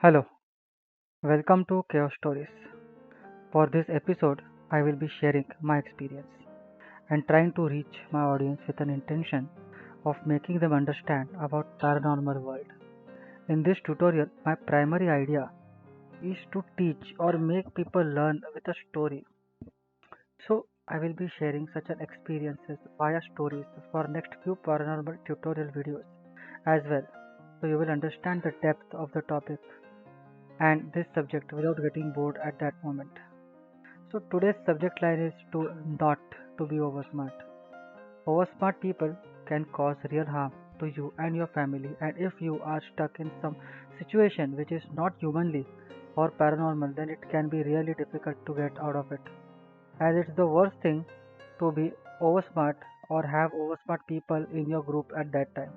Hello, welcome to Chaos Stories. For this episode, I will be sharing my experience and trying to reach my audience with an intention of making them understand about paranormal world. In this tutorial, my primary idea is to teach or make people learn with a story. So, I will be sharing such an experiences via stories for next few paranormal tutorial videos as well. So you will understand the depth of the topic and this subject without getting bored at that moment. So today's subject line is to not to be oversmart. Oversmart people can cause real harm to you and your family, and if you are stuck in some situation which is not humanly or paranormal, then it can be really difficult to get out of it. As it's the worst thing to be oversmart or have oversmart people in your group at that time.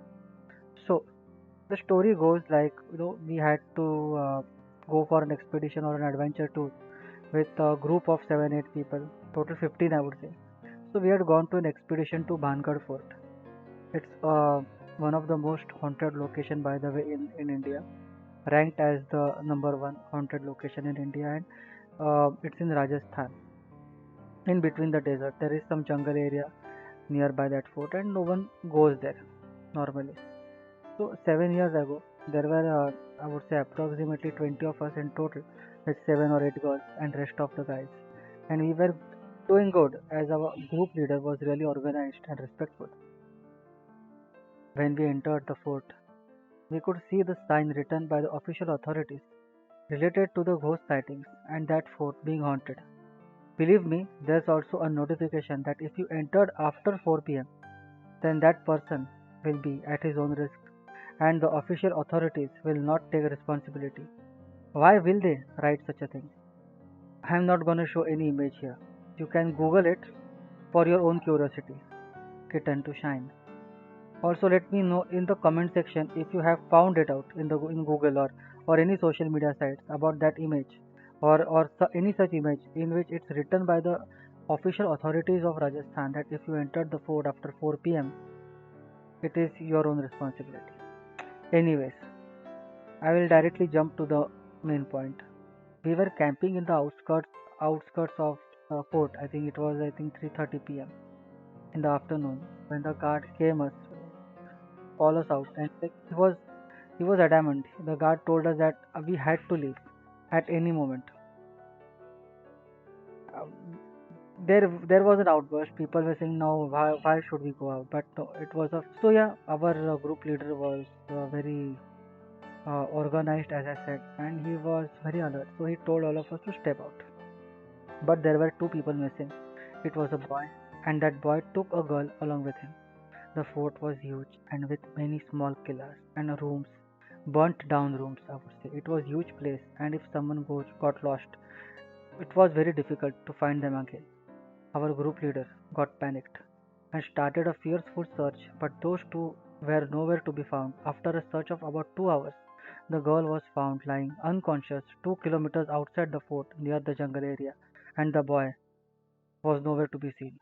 So the story goes like we had to go for an expedition or an adventure tour with a group of 7 8 people, total 15 I would say. So we had gone to an expedition to Bhangar Fort. It's one of the most haunted location by the way in India, ranked as the number one haunted location in India, and it's in Rajasthan. In between the desert, there is some jungle area nearby that fort, and no one goes there normally. So 7 years ago, there were I would say approximately 20 of us in total, with 7 or 8 girls and rest of the guys, and we were doing good as our group leader was really organized and respectful. When we entered the fort, we could see the sign written by the official authorities related to the ghost sightings and that fort being haunted. Believe me, there's also a notification that if you entered after 4 pm, then that person will be at his own risk and the official authorities will not take responsibility. Why will they write such a thing? I am not gonna show any image here. You can Google it for your own curiosity. Kitten to shine. Also, let me know in the comment section if you have found it out in Google or any social media sites about that image or any such image in which it's written by the official authorities of Rajasthan that if you entered the fort after 4 p.m., it is your own responsibility. Anyways, I will directly jump to the main point. We were camping in the outskirts of fort. I think it was 3:30 p.m. in the afternoon when the guard came us call us out, and like, he was adamant. The guard told us that we had to leave at any moment. Uh, there was an outburst. People were saying, "No, why should we go out?" But no, it was a so yeah. Our group leader was very organized, as I said, and he was very alert. So he told all of us to step out. But there were two people missing. It was a boy, and that boy took a girl along with him. The fort was huge and with many small pillars and rooms, burnt down rooms, I would say. It was a huge place, and if someone got lost, it was very difficult to find them again. Our group leader got panicked and started a fearful search, but those two were nowhere to be found. After a search of about 2 hours, the girl was found lying unconscious 2 kilometers outside the fort near the jungle area, and the boy was nowhere to be seen.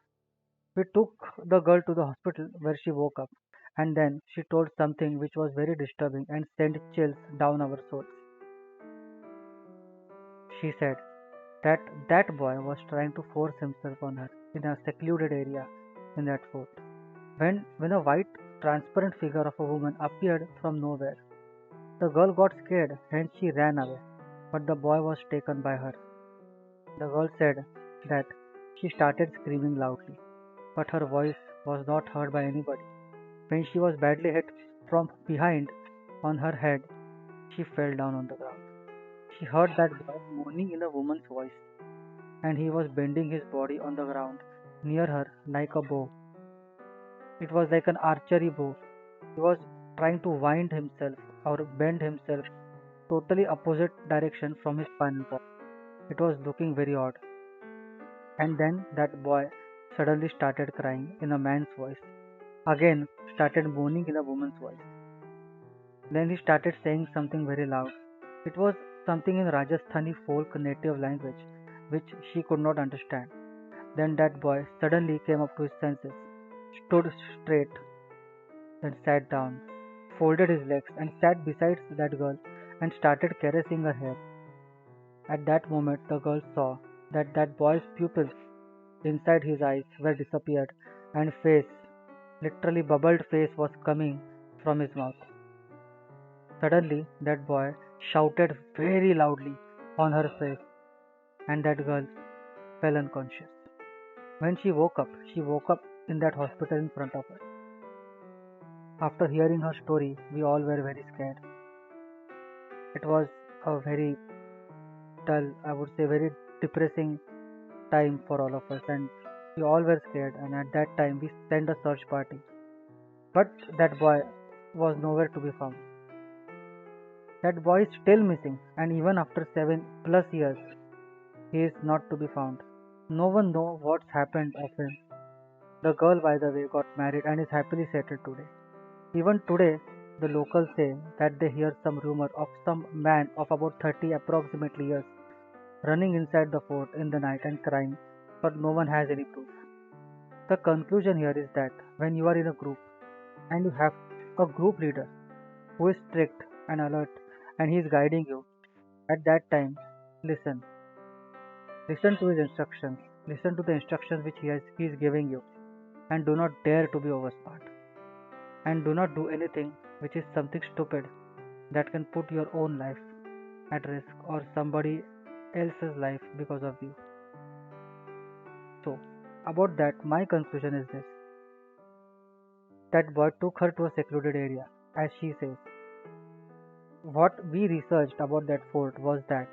We took the girl to the hospital where she woke up, and then she told something which was very disturbing and sent chills down our souls. She said that that boy was trying to force himself on her in a secluded area in that fort. When a white, transparent figure of a woman appeared from nowhere, the girl got scared and she ran away, but the boy was taken by her. The girl said that she started screaming loudly, but her voice was not heard by anybody. When she was badly hit from behind on her head, she fell down on the ground. She heard that boy moaning in a woman's voice, and he was bending his body on the ground near her like a bow. It was like an archery bow. He was trying to wind himself or bend himself totally opposite direction from his spinal cord. It was looking very odd. And then that boy suddenly started crying in a man's voice. Again started moaning in a woman's voice. Then he started saying something very loud. It was something in Rajasthani folk native language which she could not understand. Then that boy suddenly came up to his senses, stood straight, then sat down, folded his legs, and sat beside that girl and started caressing her hair. At that moment, the girl saw that boy's pupils inside his eyes were disappeared and face, literally bubbled face, was coming from his mouth. Suddenly, that boy shouted very loudly on her face, and that girl fell unconscious. When she woke up in that hospital in front of us. After hearing her story, we all were very scared. It was a very dull, I would say, very depressing time for all of us, and we all were scared. And at that time, we sent a search party, but that boy was nowhere to be found. That boy is still missing, and even after 7+ years, he is not to be found. No one knows what's happened of him. The girl, by the way, got married and is happily settled today. Even today, the locals say that they hear some rumor of some man of about 30 approximately years running inside the fort in the night and crying, but no one has any proof. The conclusion here is that when you are in a group and you have a group leader who is strict and alert and he is guiding you, at that time, listen. Listen to his instructions. Listen to the instructions which he is giving you, and do not dare to be over smart. And do not do anything which is something stupid that can put your own life at risk or somebody else's life because of you. So, about that, my conclusion is this: that boy took her to a secluded area, as she says. What we researched about that fort was that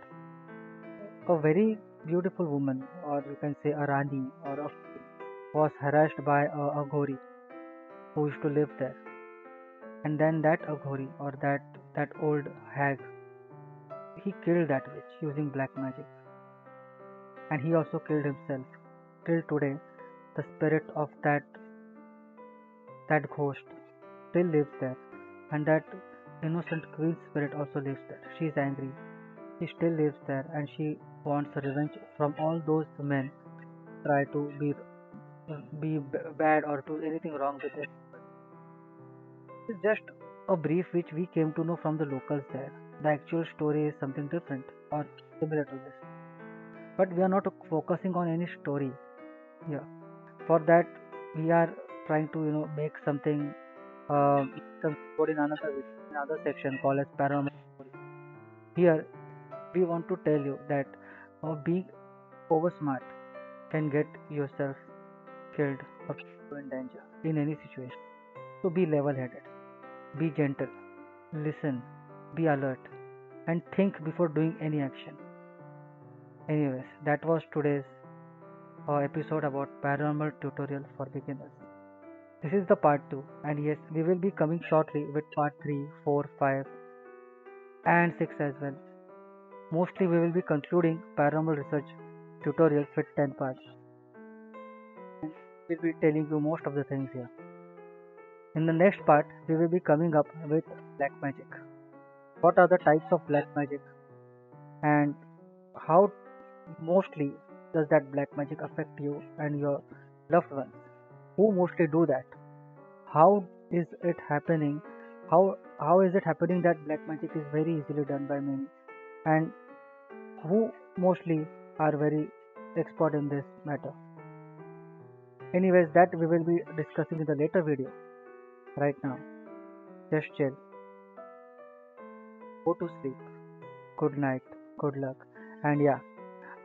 a very beautiful woman, or you can say a Rani, was harassed by a Ghori who used to live there. And then that Aghori, or that old hag, he killed that witch using black magic. And he also killed himself. Till today, the spirit of that ghost still lives there. And that innocent queen spirit also lives there. She is angry. She still lives there, and she wants revenge from all those men who try to bad or do anything wrong with it. It's just a brief which we came to know from the locals there. The actual story is something different or similar to this. But we are not focusing on any story here. For that, we are trying to make something some story in another section called as paranormal story. Here, we want to tell you that being over smart can get yourself killed or put you in danger in any situation. So be level-headed, be gentle, listen, be alert, and think before doing any action. Anyways, that was today's episode about paranormal tutorial for beginners. This is the part 2, and yes, we will be coming shortly with part 3, 4, 5, and 6 as well. Mostly we will be concluding paranormal research tutorials with 10 parts. And we'll be telling you most of the things here. In the next part, we will be coming up with black magic. What are the types of black magic, and how mostly does that black magic affect you and your loved ones? Who mostly do that? How is it happening? How is it happening that black magic is very easily done by many? And who mostly are very expert in this matter? Anyways, that we will be discussing in the later video. Right now, just chill. Go to sleep. Good night. Good luck. And yeah,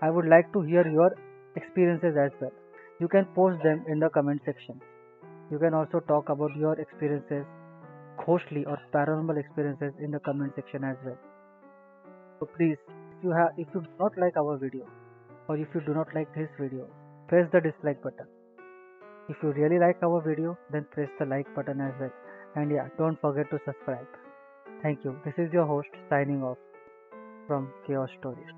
I would like to hear your experiences as well. You can post them in the comment section. You can also talk about your experiences, ghostly or paranormal experiences, in the comment section as well. So please, if you do not like our video, or if you do not like this video, press the dislike button. If you really like our video, then press the like button as well. And yeah, don't forget to subscribe. Thank you. This is your host signing off from Chaos Stories.